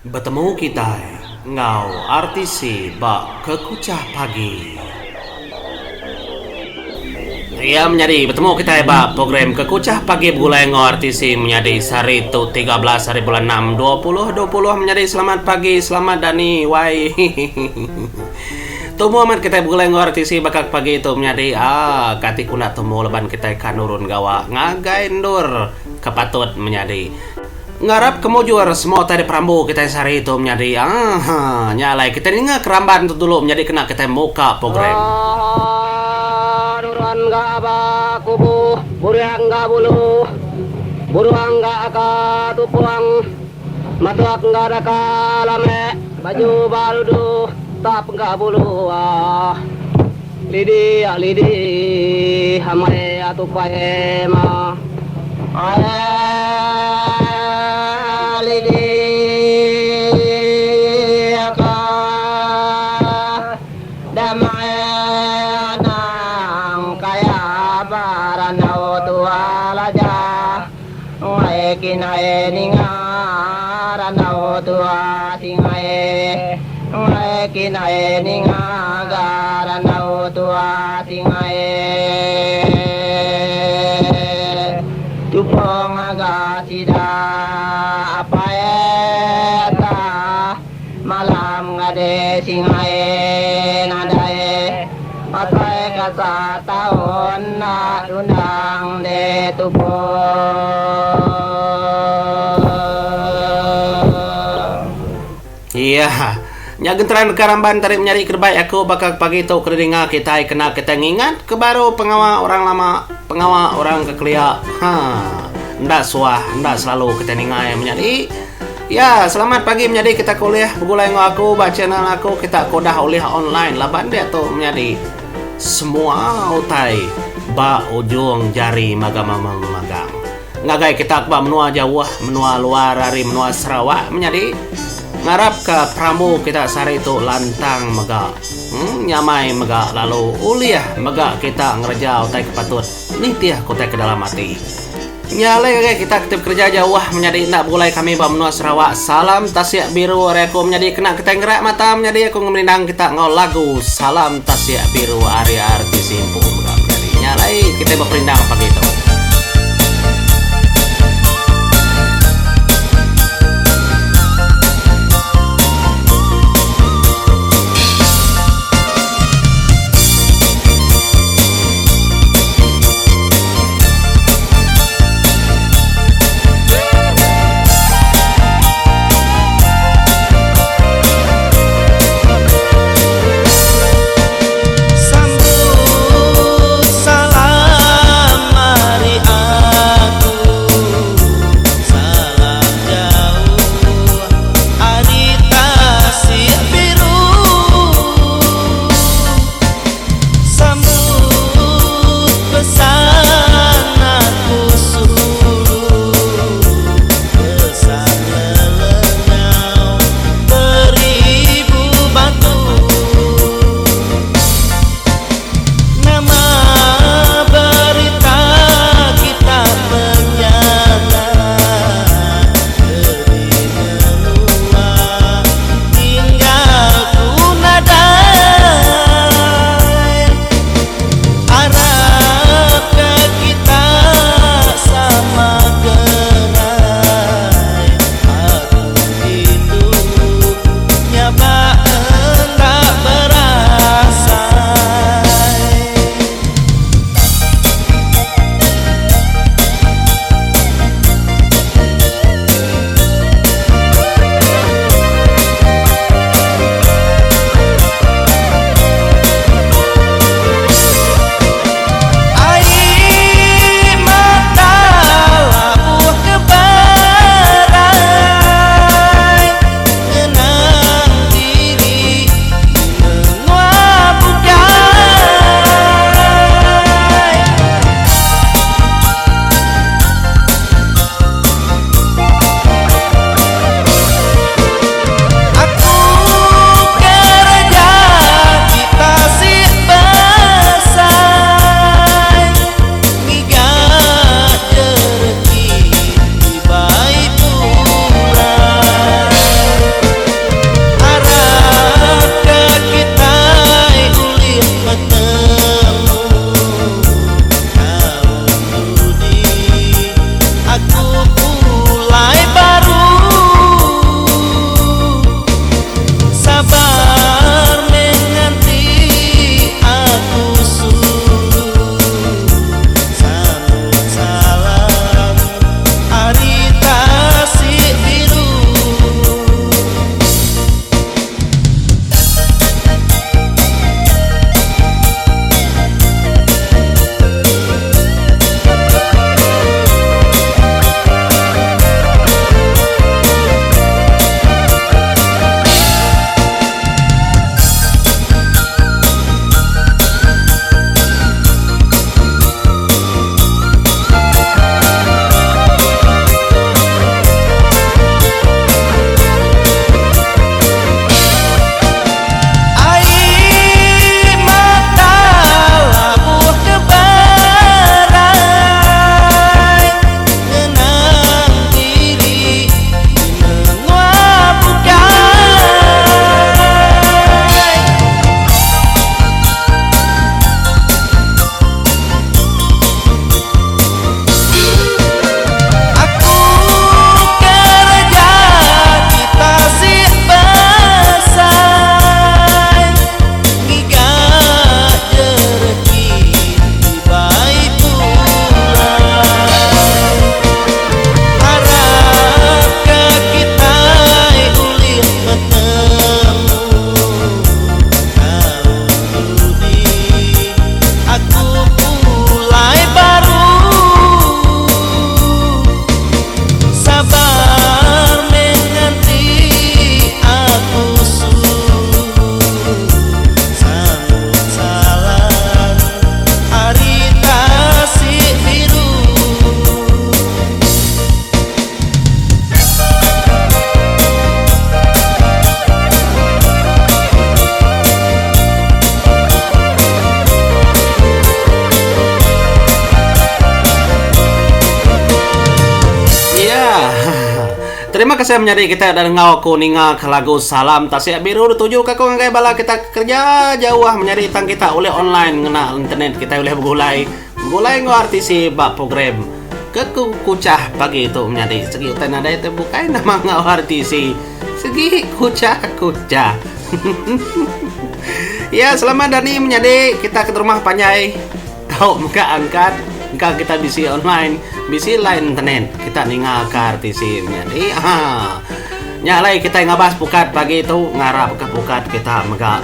Bertemu kita, ngau artisi bak kekucah pagi. Ya menjadi bertemu kita bak program kekucah pagi bulan ngau artisi menjadi hari itu 13 hari bulan 6 2020 menjadi selamat pagi selamat dani wai. Tumu amat kita bulan ngau artisi bakal pagi itu menjadi kati kuna tumu leban kita kanurun gawa ngagai ndur kepatut menjadi ngarap kemujur semua tadi perambu kita sehari itu menjadi nyalai kita ini keramban itu dulu menjadi kena kita muka program Nuran ga ba kubu buruang ga bulu buruang ga ka tupuang matuak ga da kalame baju baludu tap ga bulu lidi hamai atupae ma lidi ka damai nang kaya baranau tualaja ngai kinae ninga ranau tua tingae ngai kinae ninga garanau tua tingae tupong aga sida apa eta malam ngade singae nadae patai kata tahun na undang de tupong. iya nyagentran karamban tarik menyari kerbaik aku bakal pagi itu keringa kita kena kita ngingat ke baru pengawa orang lama pengawa orang kekelia ndak suah ndak selalu kita ningai menjadi ya selamat pagi menjadi kita kuliah begulai aku baca channel aku kita kodah kuliah online laban dia tuh menjadi semua utai ba ujung jari magang ngagai kita ba menua jauh menua luar dari menua Sarawak menjadi ngarap ke pramu kita sehari itu lantang mega nyamai mega lalu uliah mega kita ngerja utai kepatut nitiah kutai ke dalam hati nyale kita aktif kerja jauh menjadi nak mulai kami benua Sarawak salam tasya biru reko menjadi kena kita ngerak mata menjadi aku ngemerindang kita ngol lagu salam tasya biru Arya artis simpu menjadi nyalai kita berperindang pagi itu. Sambut salam terima kasih menjadi kita dan ngau kuninga ke lagu Salam Tasya Biru dituju ke kau ngai bala kita kerja jauh menjadi tang kita oleh online ngena internet kita oleh begulai ngau artisi bak program ke kucah pagi itu menjadi segi utan ada itu bukan nama ngau artisi segi kucah ya selamat Dani menjadi kita ke rumah Panjai tahu muka angkat kita bisi online bisi lain internet kita ningal ke artisi menjadi nyalai kita ngabas pukat pagi itu ngarap ke pukat kita mega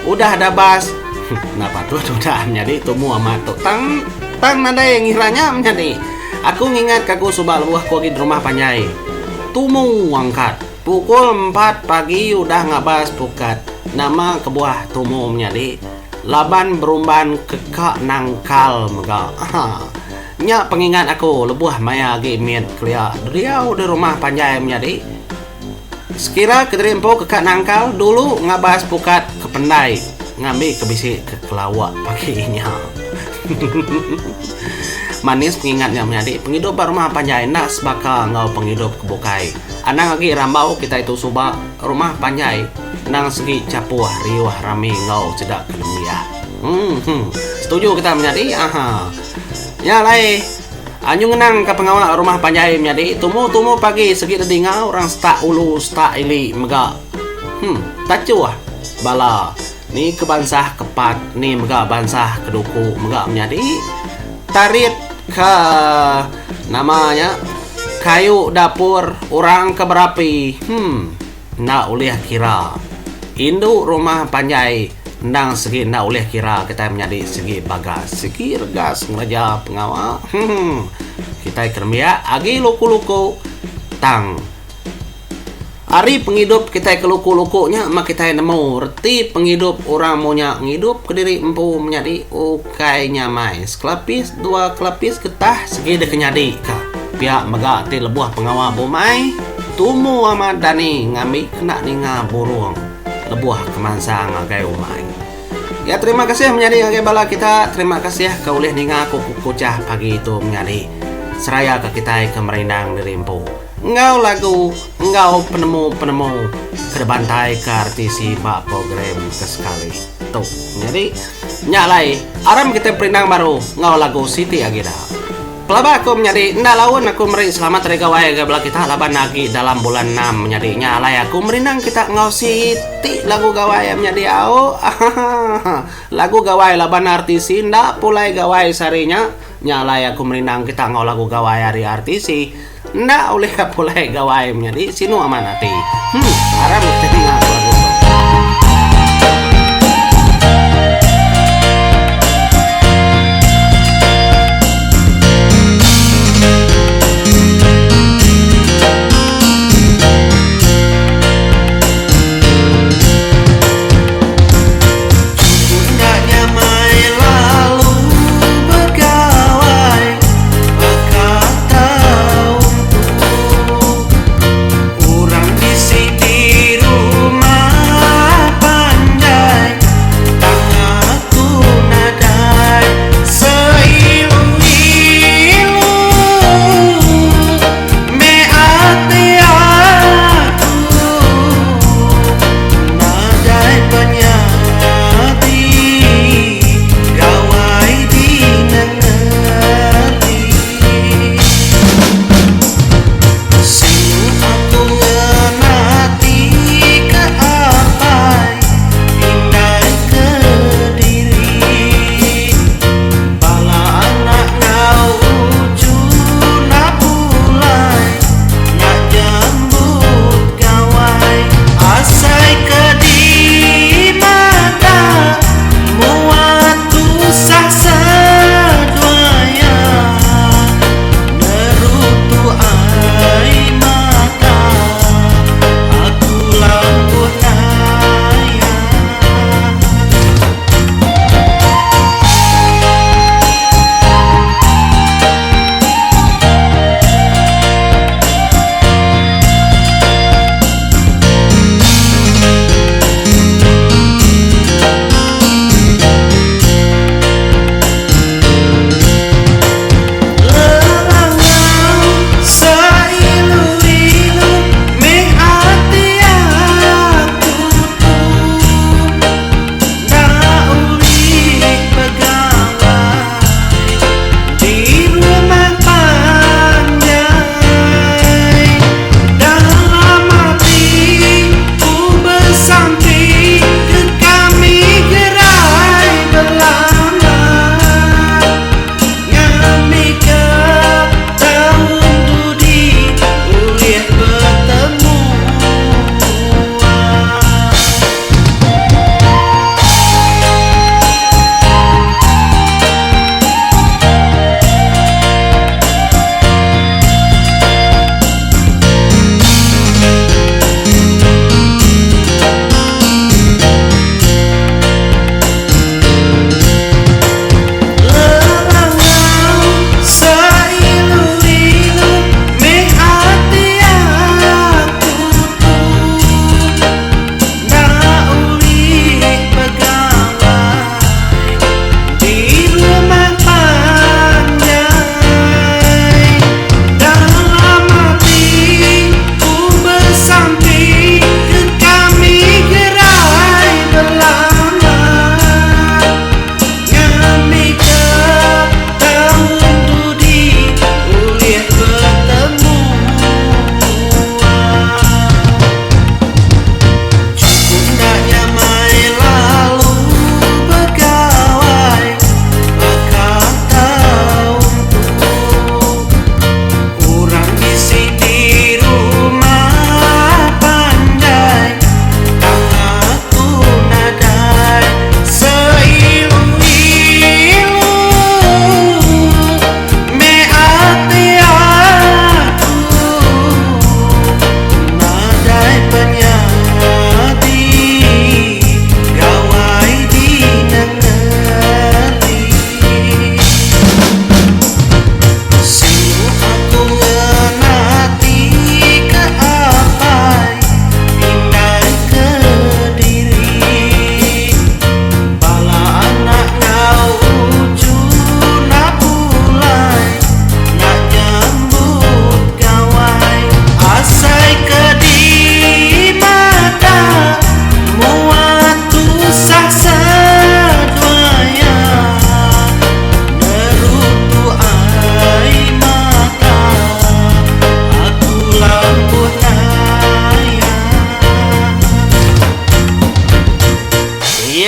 udah ada bas kenapa tuh udah menjadi tumu amat tang nada yang ngiranya menjadi aku ngingat kaku subal buah kogi di rumah Panjai tumu angkat pukul 4 pagi udah ngabas pukat nama kebuah tumu menjadi laban berumban kekak nangkal mega nya pengingat aku lebuah maya gimit kelia Riau di rumah Panjai menjadi sekira keterimpo kekak nangkal dulu ngabas pukat ke pendai ngambil ke bisi ke kelawak paginya manis pengingatnya menjadi penghidup rumah Panjai nak sebaka ngau penghidup kebukai anang lagi rambau kita itu subak rumah Panjai nang segi capuah riuh rame ngau cedak kelemia setuju kita menjadi ya lai anyu ngenang ke pengawal rumah Panjai menjadi tumu pagi segi dedinga orang sta ulu sta ili mega tacuah bala ni kebansah kepat ni mega bansah keduku mega menjadi tarit ke namanya kayu dapur orang keberapi nak ulih kira induk rumah Panjai ndang segi nak ulih kira kita menjadi segi bagas segi regas ngeraja pengawal kita kermia agi luku tang ari penghidup kita keluku-lukunya mak kita nemu reti penghidup orang maunya ngidup ke diri empu menjadi ukai nyamai sekelapis dua kelapis getah segi dekenyadi ka pihak mega ti lebuah pengawal bomai tumu amat Dani ngambil kena ninga burung lebuah kemansang agai umai ya terima kasih menjadi agai bala kita terima kasih ke ulih ninga kucah pagi itu menjadi seraya ke kita ke merindang di rimpu engkau lagu engkau penemu ke bantai ke artisi bak program ke sekali tuh jadi nyalai aram kita perindang baru engkau lagu Siti Agida pelaba aku menjadi ndak lawan aku meri selamat dari gawai gabla kita laban lagi dalam bulan 6 menjadi nyalai aku merindang kita ngau Siti lagu gawai menjadi au lagu gawai laban artisi ndak pulai gawai sarinya nyalai aku merindang kita ngau lagu gawai hari artisi ndak oleh pulai gawai menjadi sinu amanati arab kita lagu Urang bisi di rumah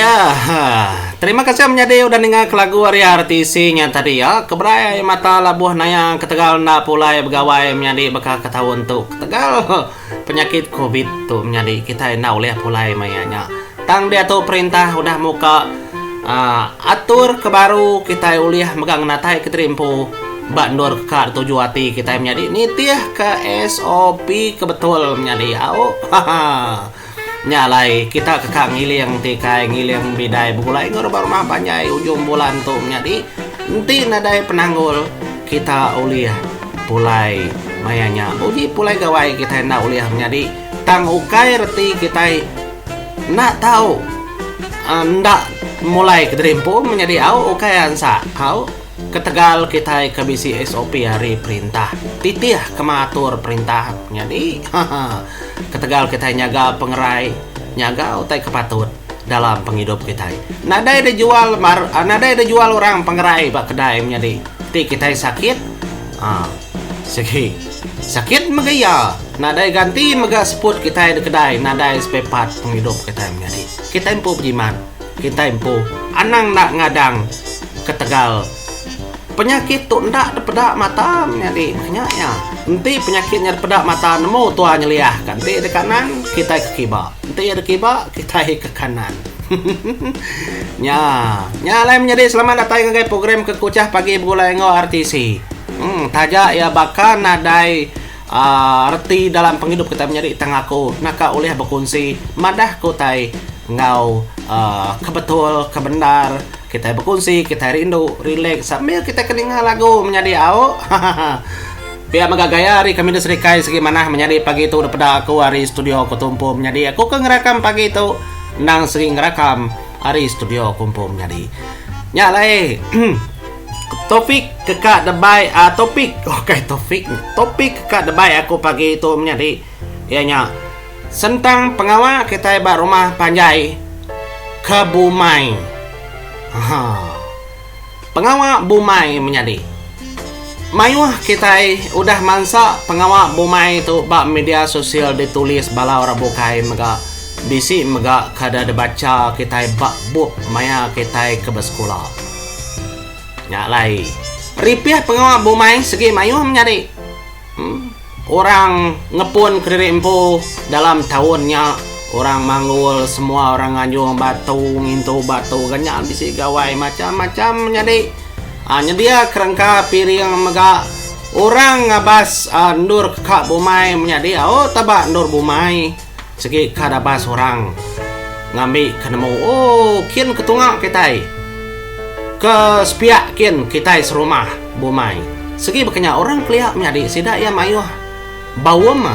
Ya, terima kasih menjadi udah dengar lagu Arya RTC-nya tadi ya. Keberai mata labuh nayang ketegal na pulai begawai menjadi bakal ketahuan tuh. Ketegal penyakit COVID tuh menjadi kita na oleh pulai mayanya. Tang dia tuh perintah udah muka atur ke baru kita uliah megang natai keterimpu bandor ke tujuh hati kita menjadi nitiah ke SOP kebetul menjadi au. Nyalai kita kekang ngiliang tikai ngiliang bidai bulai ngor rumah panjai ujung bulan tuh menjadi nanti nadai penanggul kita uliah pulai mayanya uji pulai gawai kita nak uliah menjadi tang ukai reti kita nak tahu ndak mulai keterimpu menjadi au ukai ansa au ketegal kita kebisi SOP hari perintah titiah kematur perintah jadi ketegal kita nyaga pengerai nyaga utai kepatut dalam penghidup kita nadai ada jual nadai ada jual orang pengerai bak kedai menjadi ti kita sakit sakit megaya nadai ganti mega seput kita di kedai nadai sepepat penghidup kita menjadi kita empu pejiman kita empu anang nak ngadang ketegal penyakit tu ndak depedak mata menjadi makanya ya nanti penyakitnya depedak mata nemu tua nyeliah kan nanti di kanan kita ke kiba nanti ada kiba kita ke kanan nya lain menjadi selamat datang ke program kekucah pagi Bulai Ngo RTC taja ya bakal nadai reti dalam penghidup kita menjadi tangaku naka oleh berkunci madah kutai ngau kebetul kebenar kita berkunci kita rindu relax sambil kita kedengar lagu menjadi au biar megagaya hari kami diserikai segimana menjadi pagi itu udah pada aku hari studio aku tumpu menjadi aku ngerekam pagi itu nang sering ngerekam hari studio kumpu menjadi nyalai topik kekak debai topik kekak debai aku pagi itu menjadi ianya tentang pengawal kita ibarat rumah panjai ke Bumai pengawal Bumai menjadi mayuah kita udah mansa pengawal Bumai itu bak media sosial ditulis bala orang bukai mega bisi mega kada dibaca kita bak buk maya kita ke sekolah nyalai ripiah pengawal Bumai segi mayuah menjadi orang ngepun kediri empu dalam tahunnya orang manggul semua orang nganjung batu ngintu batu ganyan bisi gawai macam-macam jadi hanya dia kerangka piring mega orang ngabas ndur kak Bumai menjadi tabak ndur Bumai segi kadabas orang ngambil kenemu kin ketungak kita ke sepiak kin kita serumah Bumai segi bekenya orang keliak menjadi sidak ya mayuh bawem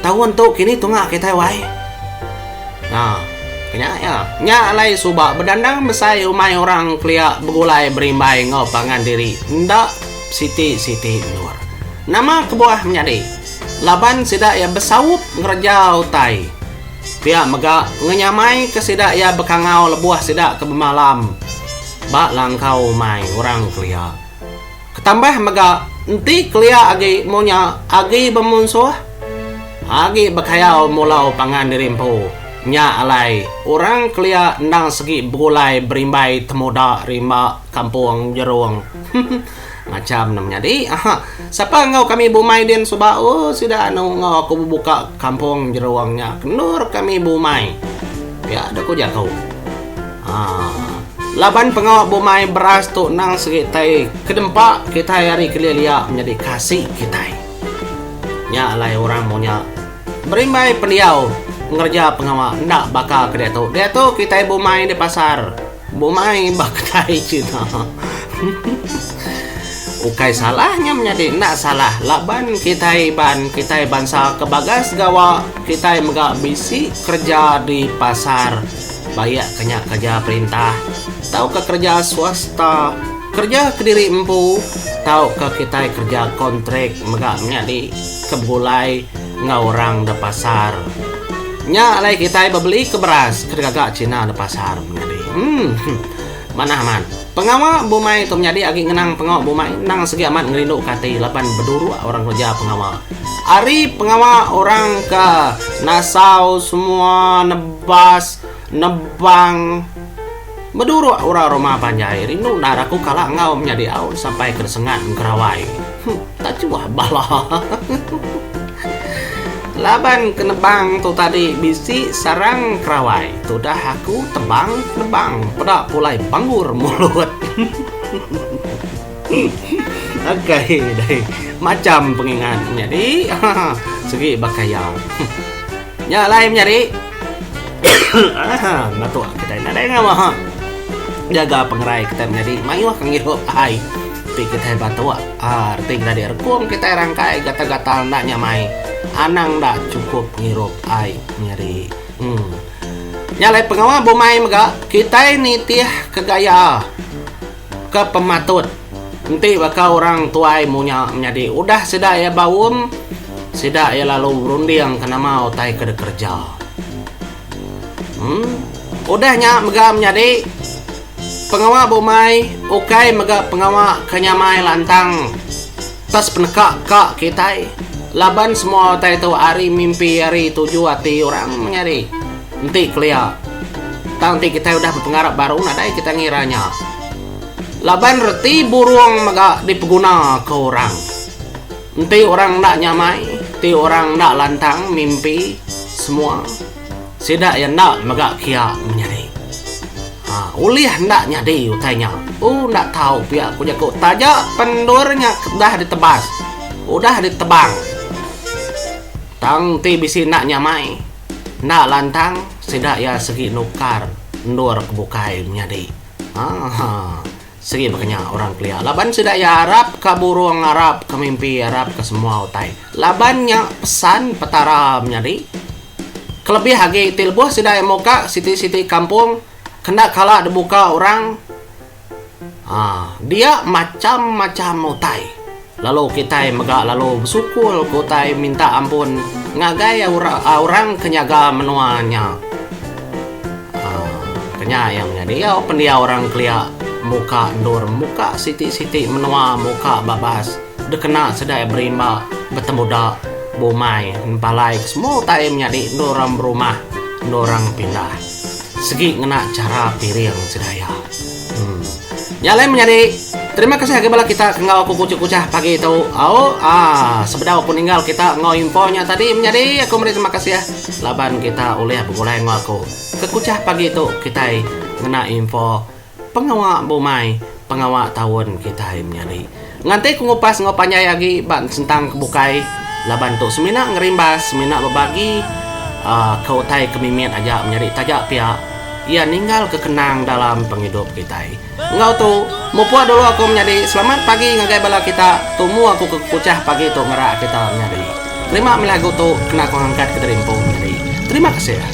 tahun tu kini tungak kita wai kenya nyalai subak berdandang besai umai orang keliak begulai berimbai ngopangan diri ndak siti nur nama kebuah menjadi laban sidak ya besaup ngerjau tai pihak mega ngenyamai ke sidak ya bekangau lebuah sidak ke malam bak langkau mai orang keliak ketambah mega enti keliak agi monya agi bemunsuh agi bekayau mulau pangan dirimpu nya alai orang kelia nang segi begulai berimbai temuda rimba kampung jeruang macam namanya di siapa ngau kami Bumai den suba sudah anu ngau aku buka kampung jeruangnya kenur kami Bumai ya ada ku jakau laban pengawak Bumai beras tu nang segi tai kedempak kita hari kelia menjadi kasih kita nya alai orang maunya berimbai pendiau ngerja pengawal ndak bakal ke dia tu kita Bumai di pasar Bumai bakal Cina ukai salahnya menjadi ndak salah laban kita bangsa kebagas gawa kita megak bisi kerja di pasar bayak kenyak kerja perintah tahu ke kerja swasta kerja kediri empu tahu ke kita kerja kontrak megak menjadi kebulai ngorang di pasar nya alai kita beli ke beras ke gagak Cina di pasar menjadi mana man pengawal Bumai itu menjadi agi ngenang pengawal Bumai nang segi amat ngerindu kati lapan berduru orang kerja pengawal ari pengawal orang ke Nasau semua nebas nebang Maduro ora Roma panjai rindu naraku kala ngau menjadi aun sampai kersengan kerawai. Tak cuah bala. Laban kenebang tu tadi bisi sarang kerawai. Tu dah aku tebang nebang pada pulai banggur mulut. Oke, deh macam pengingat jadi segi bakayau. Nya lain jadi. Natu kita ada yang mah jaga pengerai kita menjadi mayu kang hirup ai tapi kita batua arti kita direkum kita rangkai gata-gata ndak nyamai anang ndak cukup ngirup ai menjadi nyalai pengawa bomai mega kita ini tiah kegaya ke pematut nanti bakal orang tuai munya menjadi udah sida ya bawum sida ya lalu berunding kena mau tai kerja udahnya mega menjadi pengawa bomai ukai mega pengawa kenyamai lantang tas penekak kak kita laban semua tai tu hari mimpi hari tuju hati orang menyari nanti kelia nanti kita udah berpengarap baru nadai kita ngiranya laban reti burung mega dipeguna ke orang nanti orang ndak nyamai nanti orang ndak lantang mimpi semua sidak yang ndak mega kia menyari ulih ndak nyadi utainya ndak tahu pihak punya kok tajak pendurnya dah ditebas udah ditebang tang ti bisi nak nyamai ndak lantang sidak ya segi nukar ndur kebukai nyadi segi makanya orang kelia laban sidak ya harap ke burung harap ke mimpi harap ke semua utai labannya pesan petara nyadi kelebih hagi tilbuh sidak yang muka siti-siti kampung kena kala dibuka orang dia macam-macam utai lalu kita mega lalu bersukul kutai minta ampun ngagai orang kenyaga menuanya kenya yang menjadi pendia orang kelia muka ndur muka siti-siti menua muka babas dekena sedai berimba bertemu dak bomai balai semua utai menjadi ndoram rumah ndorang pindah segi ngena cara piring sedaya nyalai menjadi terima kasih bala kita ngau aku kucah pagi itu sebedah aku ninggal kita ngau infonya tadi menjadi aku beri terima kasih ya laban kita oleh begulai ngau aku kekucah pagi itu kita ngena info pengawa bomai pengawa tahun kita menjadi nganti ku ngupas ngopanya lagi bang tentang kebukai laban tu semina ngerimbas semina berbagi kau tai kemimian aja menjadi tajak pihak ia ninggal kekenang dalam penghidup kita. Engkau tu mumpua dulu aku menjadi selamat pagi ngagai bala kita tumu aku kekucah pagi tu ngerak kita menjadi terima melagu tu kena kau angkat ke derimpo menjadi terima kasih ya.